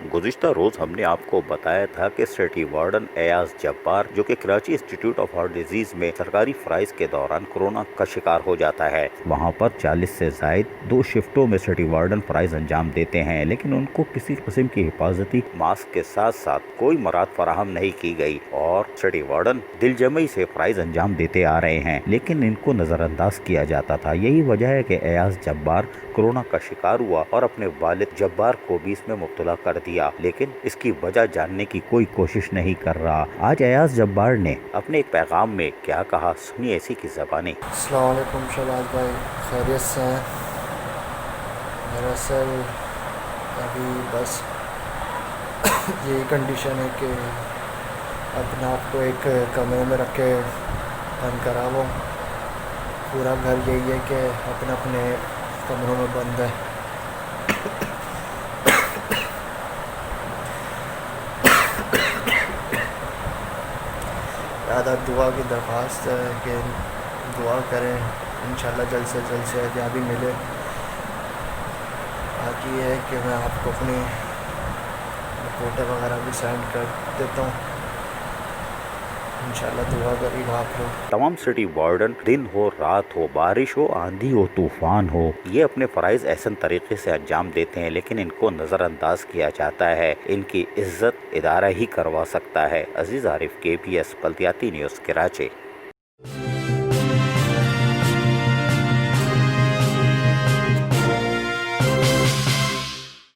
गुज़िश्ता रोज़ हमने आपको बताया था कि सिटी वार्डन एयाज जब्बार जो कि Karachi institute of heart disease में सरकारी फ्राइज के दौरान कोरोना का शिकार हो जाता है। वहाँ पर 40 से ज़ायद 2 शिफ्टों में सिटी वार्डन फ्राइज अंजाम देते हैं, लेकिन उनको किसी किस्म की हिफाजती मास्क के साथ साथ कोई मराद फराहम नहीं की गई और सिटी वार्डन दिलजमई से फ्राइज अंजाम देते आ रहे हैं, लेकिन इनको नजरअंदाज किया जाता था। यही वजह है कि एयाज जब्बार कोरोना का शिकार हुआ और अपने वालिद जब्बार को भी इसमें मुब्तला कर दिया, लेकिन इसकी वजह जानने की कोई कोशिश नहीं कर रहा। आज एयाज जब्बार ने अपने एक पैगाम में क्या कहा, सुनिए इसी की ज़बानी। अस्सलाम वालेकुम शहबाज भाई, खैरियत से हैं? दरअसल अभी बस यही कंडीशन है कि अपने आप को एक कमरे में रख के बंद करा वो। पूरा घर यही है कि अपने अपने कमरों में बंद है। ज़्यादा दुआ की दरख्वास्त है कि दुआ करें, इंशाल्लाह जल्द से जल्द सेहतयाबी मिले। बाकी ये है कि मैं आपको अपनी रिपोर्टें वगैरह भी सेंड कर देता हूँ, इंशाल्लाह दुआ करिएगा आप लोग। तमाम सिटी वार्डन दिन हो रात हो, बारिश हो, आंधी हो, तूफान हो, ये अपने फ़राइज़ ऐसे तरीके से अंजाम देते हैं, लेकिन इनको नज़रअंदाज किया जाता है। इनकी इज्जत इदारा ही करवा सकता है। अजीज़ आरिफ, KPS बल्दियाती न्यूज़, कराची।